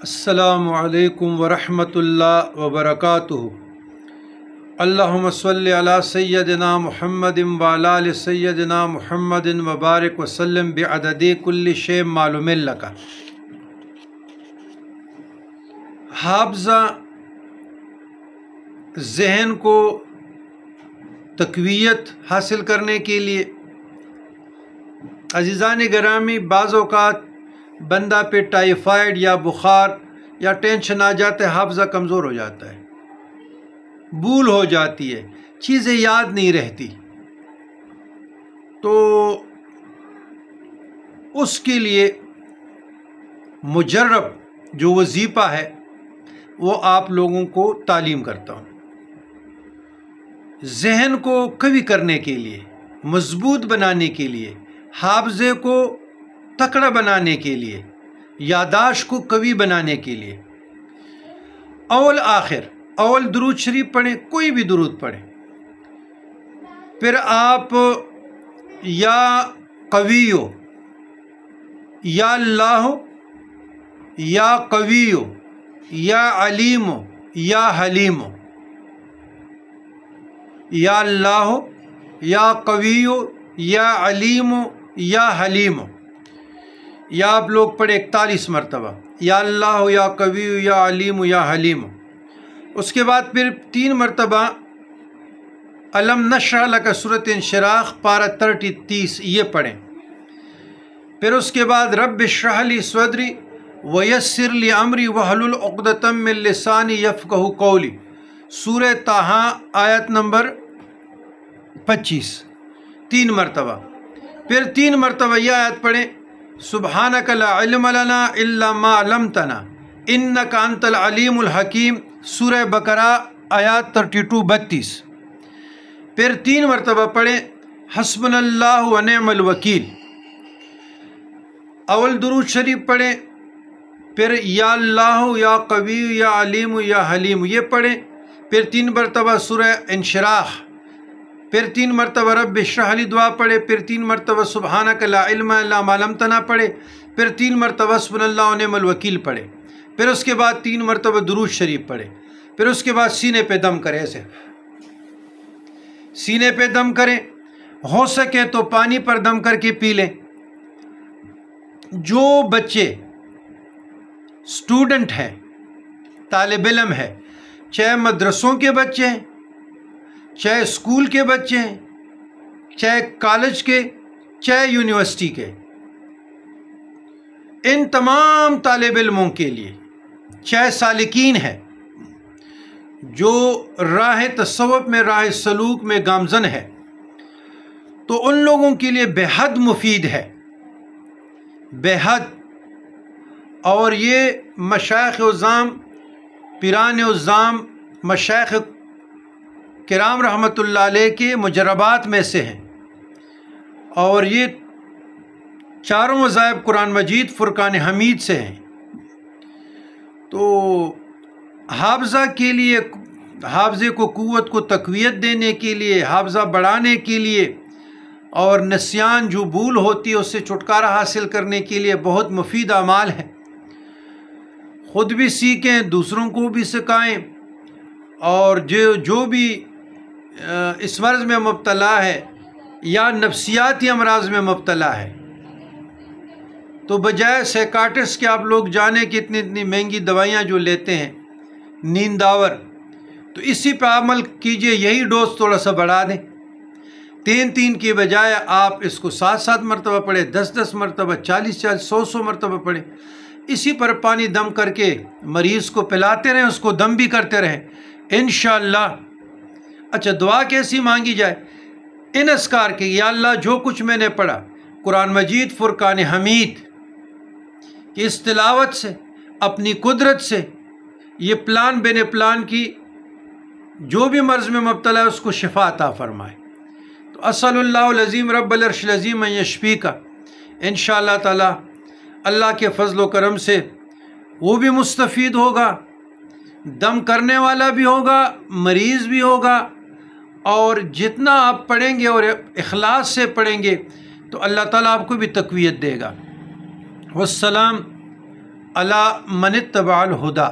السلام علیکم ورحمۃ اللہ وبرکاتہ۔ اللہم صلی علی سیدنا محمد وعلی آل سیدنا محمد وبارک وسلم بعدد کل شیء معلوم لک۔ حافظہ ذہن کو تقویت حاصل کرنے کے لیے، عزیزان گرامی، بعض اوقات بندہ پہ ٹائیفائڈ یا بخار یا ٹینشن آ جاتا ہے، حافظہ کمزور ہو جاتا ہے، بھول ہو جاتی ہے، چیزیں یاد نہیں رہتی۔ تو اس کے لیے مجرب جو وظیفہ ہے وہ آپ لوگوں کو تعلیم کرتا ہوں۔ ذہن کو قوی کرنے کے لیے، مضبوط بنانے کے لیے، حافظے کو تکڑا بنانے کے لیے، یادداشت کو قوی بنانے کے لیے، اول آخر اول درود شریف پڑھیں، کوئی بھی درود پڑھیں، پھر آپ یا قویو، یا اللہ، یا قویو، یا علیم، یا حلیم، یا اللہ، یا قویو، یا علیم، یا حلیم، یا آپ لوگ پڑھے 41 مرتبہ، یا اللہ، یا قوی، یا علیم، یا حلیم۔ اس کے بعد پھر 3 مرتبہ الم نشرح لک سورۃ انشراح پارہ 30 یہ پڑھیں۔ پھر اس کے بعد رب اشرح لی صدری ویسر لی امری واحلل عقدۃ من لسانی یفقہوا قولی، سورہ طٰہٰ آیت نمبر 25 3 مرتبہ۔ پھر 3 مرتبہ یہ آیت پڑھیں، سبحانک لا علم لنا الا ما علمتنا انک انت العلیم الحکیم، سورہ بقرہ آیات 32-32۔ پھر 3 مرتبہ پڑھیں حسبنا اللہ ونعم الوکیل۔ اول درود شریف پڑھیں، پھر یا اللہ، یا قوی، یا علیم، یا حلیم یہ پڑھیں، پھر 3 مرتبہ سورہ انشراح، پھر 3 مرتبہ رب اشرح لی دعا پڑھے، پھر 3 مرتبہ سبحانک لا علم الا ما علمتنا پڑھے، پھر 3 مرتبہ حسبنا اللہ ونعم الوکیل پڑھے، پھر اس کے بعد 3 مرتبہ درود شریف پڑھے، پھر اس کے بعد سینے پہ دم کریں، ایسے سینے پہ دم کریں، ہو سکے تو پانی پر دم کر کے پی لیں۔ جو بچے اسٹوڈنٹ ہیں، طالب علم ہے، چاہے مدرسوں کے بچے ہیں، چاہے اسکول کے بچے ہیں، چاہے کالج کے، چاہے یونیورسٹی کے، ان تمام طالب علموں کے لیے، چاہے سالکین ہیں جو راہ تصوف میں، راہ سلوک میں گامزن ہے، تو ان لوگوں کے لیے بے حد مفید ہے، بے حد۔ اور یہ مشائخ عظام، پیران عظام، مشائخ کرام رحمۃ اللہ علیہ کے مجربات میں سے ہیں، اور یہ چاروں مذاہب قرآن مجید فرقان حمید سے ہیں۔ تو حافظہ کے لیے، حافظے کو قوت کو تقویت دینے کے لیے، حافظہ بڑھانے کے لیے، اور نسیان جو بھول ہوتی ہے اس سے چھٹکارا حاصل کرنے کے لیے بہت مفید اعمال ہیں۔ خود بھی سیکھیں، دوسروں کو بھی سکھائیں، اور جو بھی اس مرض میں مبتلا ہے یا نفسیاتی امراض میں مبتلا ہے، تو بجائے سائیکاٹرسٹ کے آپ لوگ جانے کہ اتنی مہنگی دوائیاں جو لیتے ہیں، نیند آور، تو اسی پہ عمل کیجئے، یہی ڈوز تھوڑا سا بڑھا دیں، 3 کی بجائے آپ اس کو 7 مرتبہ پڑھیں، 10 مرتبہ، 40 100 مرتبہ پڑھیں، اسی پر پانی دم کر کے مریض کو پلاتے رہیں، اس کو دم بھی کرتے رہیں انشاءاللہ۔ اچھا، دعا کیسی مانگی جائے؟ ان اذکار کے، یا اللہ جو کچھ میں نے پڑھا قرآن مجید فرقان حمید کی اس تلاوت سے، اپنی قدرت سے، یہ پلان بین پلان کی جو بھی مرض میں مبتلا ہے اس کو شفا عطا فرمائے۔ تو اسأل اللہ العظیم رب العرش العظیم ان یشفیک، انشاءاللہ تعالی اللہ کے فضل و کرم سے وہ بھی مستفید ہوگا، دم کرنے والا بھی ہوگا، مریض بھی ہوگا، اور جتنا آپ پڑھیں گے اور اخلاص سے پڑھیں گے تو اللہ تعالیٰ آپ کو بھی تقویت دے گا۔ والسلام علی من اتبع الہدا۔